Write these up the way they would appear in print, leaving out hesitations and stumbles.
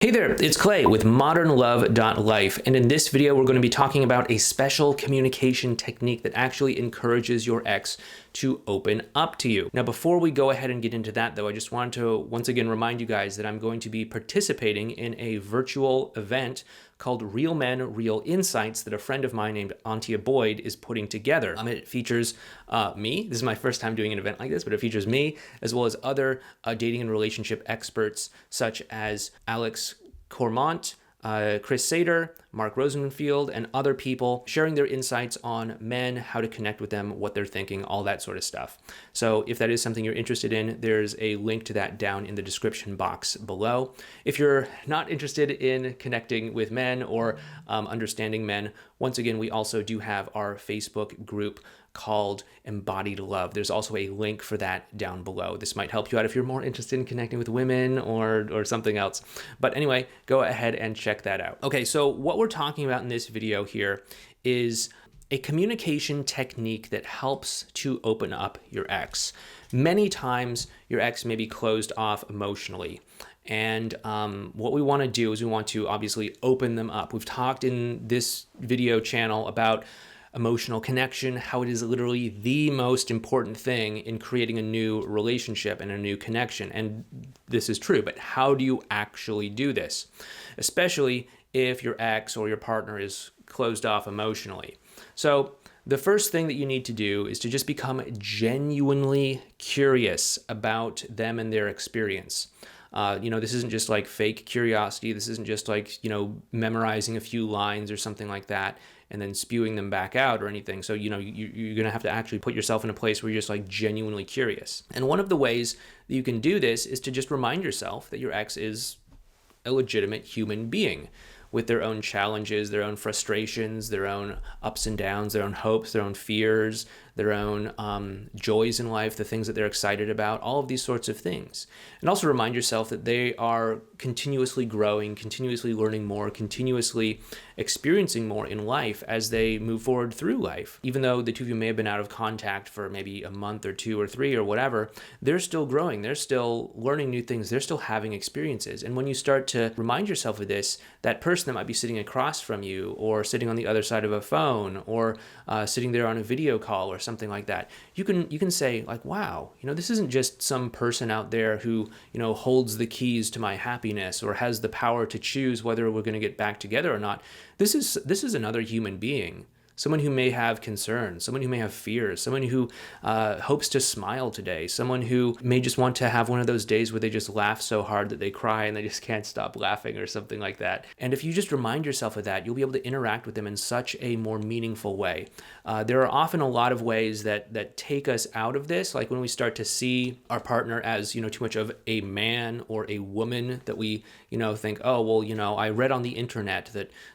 Hey there, it's Clay with modernlove.life, and in this video we're going to be talking about a special communication technique that actually encourages your ex to open up to you. Now, before we go ahead and get into that though, I just want to once again remind you guys that I'm going to be participating in a virtual event called Real Men, Real Insights that a friend of mine named Antia Boyd is putting together. It features me. This is my first time doing an event like this, but it features me as well as other dating and relationship experts such as Alex Cormont, Chris Sater, Mark Rosenfield, and other people sharing their insights on men, how to connect with them, what they're thinking, all that sort of stuff. So if that is something you're interested in, there's a link to that down in the description box below. If you're not interested in connecting with men or understanding men, once again, we also do have our Facebook group called Embodied Love. There's also a link for that down below. This might help you out if you're more interested in connecting with women or something else. But anyway, go ahead and check that out. Okay, so what we're talking about in this video here is a communication technique that helps to open up your ex. Many times your ex may be closed off emotionally. And what we want to do is we want to obviously open them up. We've talked in this video channel about emotional connection, how it is literally the most important thing in creating a new relationship and a new connection. And this is true, but how do you actually do this? Especially if your ex or your partner is closed off emotionally. So the first thing that you need to do is to just become genuinely curious about them and their experience. This isn't just like fake curiosity. This isn't just like, memorizing a few lines or something like that and then spewing them back out or anything. So, you're going to have to actually put yourself in a place where you're just like genuinely curious. And one of the ways that you can do this is to just remind yourself that your ex is a legitimate human being with their own challenges, their own frustrations, their own ups and downs, their own hopes, their own fears, their own joys in life, the things that they're excited about, all of these sorts of things. And also remind yourself that they are continuously growing, continuously learning more, continuously experiencing more in life as they move forward through life. Even though the two of you may have been out of contact for maybe a month or two or three or whatever, they're still growing, they're still learning new things, they're still having experiences. And when you start to remind yourself of this, that person that might be sitting across from you or sitting on the other side of a phone or sitting there on a video call or something like that, you can say like, wow, this isn't just some person out there who, holds the keys to my happiness or has the power to choose whether we're going to get back together or not. This is another human being. Someone who may have concerns, someone who may have fears, someone who hopes to smile today, someone who may just want to have one of those days where they just laugh so hard that they cry and they just can't stop laughing or something like that. And if you just remind yourself of that, you'll be able to interact with them in such a more meaningful way. There are often a lot of ways that take us out of this, like when we start to see our partner as, too much of a man or a woman that we, think, oh, well, I read on the internet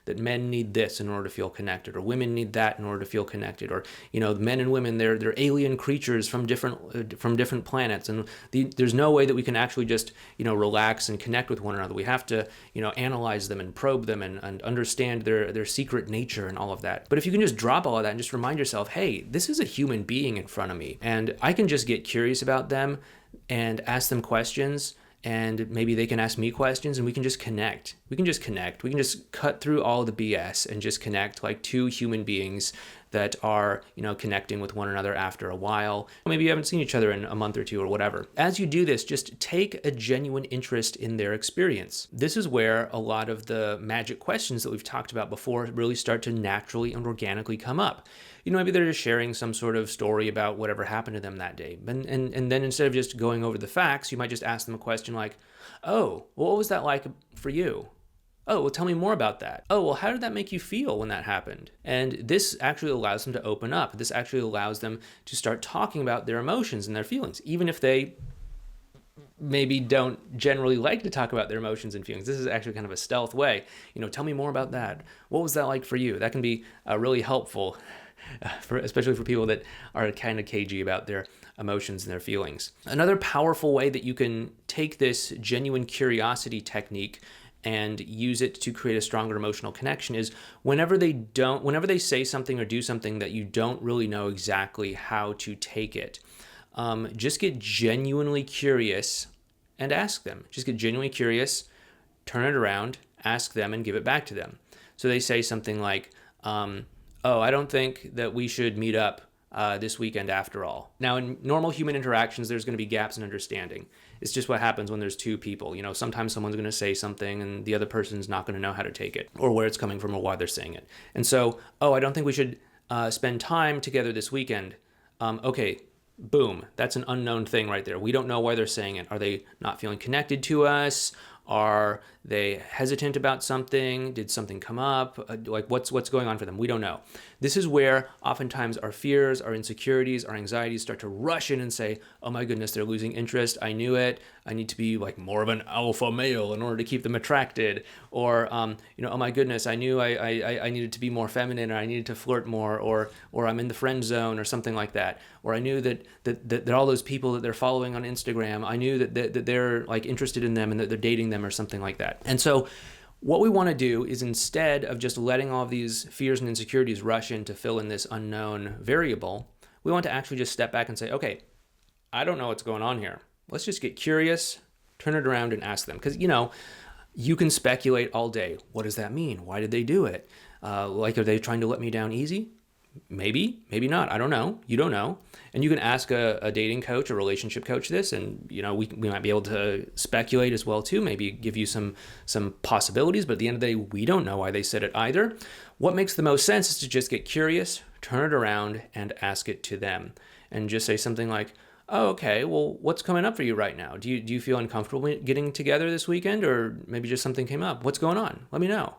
that men need this in order to feel connected, or women need that in order to feel connected, or men and women, they're alien creatures from different planets, and there's no way that we can actually just relax and connect with one another. We have to analyze them and probe them and understand their secret nature and all of that. But if you can just drop all of that and just remind yourself, hey, this is a human being in front of me, and I can just get curious about them and ask them questions, and maybe they can ask me questions, and we can just connect. We can just cut through all the BS and just connect like two human beings that are, connecting with one another after a while. Maybe you haven't seen each other in a month or two or whatever. As you do this, just take a genuine interest in their experience. This is where a lot of the magic questions that we've talked about before really start to naturally and organically come up. Maybe they're just sharing some sort of story about whatever happened to them that day. And then instead of just going over the facts, you might just ask them a question like, oh, well, what was that like for you? Oh, well, tell me more about that. Oh, well, how did that make you feel when that happened? And this actually allows them to open up. This actually allows them to start talking about their emotions and their feelings, even if they maybe don't generally like to talk about their emotions and feelings. This is actually kind of a stealth way. Tell me more about that. What was that like for you? That can be really helpful, especially for people that are kind of cagey about their emotions and their feelings. Another powerful way that you can take this genuine curiosity technique and use it to create a stronger emotional connection is whenever they say something or do something that you don't really know exactly how to take it, just get genuinely curious and ask them. Just get genuinely curious turn it around, ask them, and give it back to them. So they say something like, oh, I don't think that we should meet up this weekend after all. Now, in normal human interactions, there's going to be gaps in understanding. It's just what happens when there's two people. Sometimes someone's going to say something and the other person's not going to know how to take it or where it's coming from or why they're saying it. And so, oh, I don't think we should spend time together this weekend. Okay, boom. That's an unknown thing right there. We don't know why they're saying it. Are they not feeling connected to us? Are they hesitant about something? Did something come up? What's going on for them? We don't know. This is where oftentimes our fears, our insecurities, our anxieties start to rush in and say, oh my goodness, they're losing interest. I knew it. I need to be more of an alpha male in order to keep them attracted. Or, oh my goodness, I knew I needed to be more feminine, or I needed to flirt more, or I'm in the friend zone or something like that. Or I knew that all those people that they're following on Instagram, I knew that they're interested in them and that they're dating them or something like that. And so what we want to do is, instead of just letting all of these fears and insecurities rush in to fill in this unknown variable, we want to actually just step back and say, okay, I don't know what's going on here. Let's just get curious, turn it around and ask them. Because, you can speculate all day. What does that mean? Why did they do it? Are they trying to let me down easy? Maybe, maybe not. I don't know. You don't know. And you can ask a dating coach, a relationship coach this, and we might be able to speculate as well too, maybe give you some possibilities, but at the end of the day, we don't know why they said it either. What makes the most sense is to just get curious, turn it around, and ask it to them. And just say something like, oh, okay, well, what's coming up for you right now? Do you feel uncomfortable getting together this weekend, or maybe just something came up? What's going on? Let me know.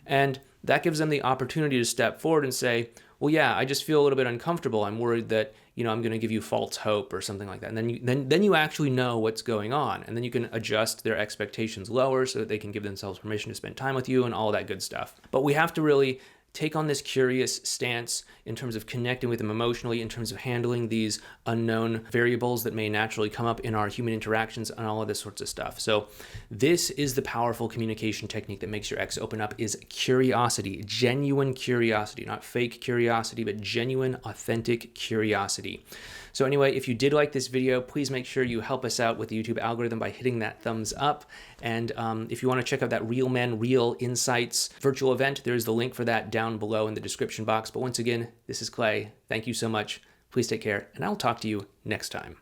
And that gives them the opportunity to step forward and say, well, yeah, I just feel a little bit uncomfortable. I'm worried that, I'm going to give you false hope or something like that. And then you actually know what's going on. And then you can adjust their expectations lower so that they can give themselves permission to spend time with you and all that good stuff. But we have to really take on this curious stance in terms of connecting with them emotionally, in terms of handling these unknown variables that may naturally come up in our human interactions and all of this sorts of stuff. So this is the powerful communication technique that makes your ex open up, is curiosity, genuine curiosity, not fake curiosity, but genuine, authentic curiosity. So anyway, if you did like this video, please make sure you help us out with the YouTube algorithm by hitting that thumbs up. And if you want to check out that Real Men, Real Insights virtual event, there's the link for that down below in the description box. But once again, this is Clay. Thank you so much. Please take care, and I'll talk to you next time.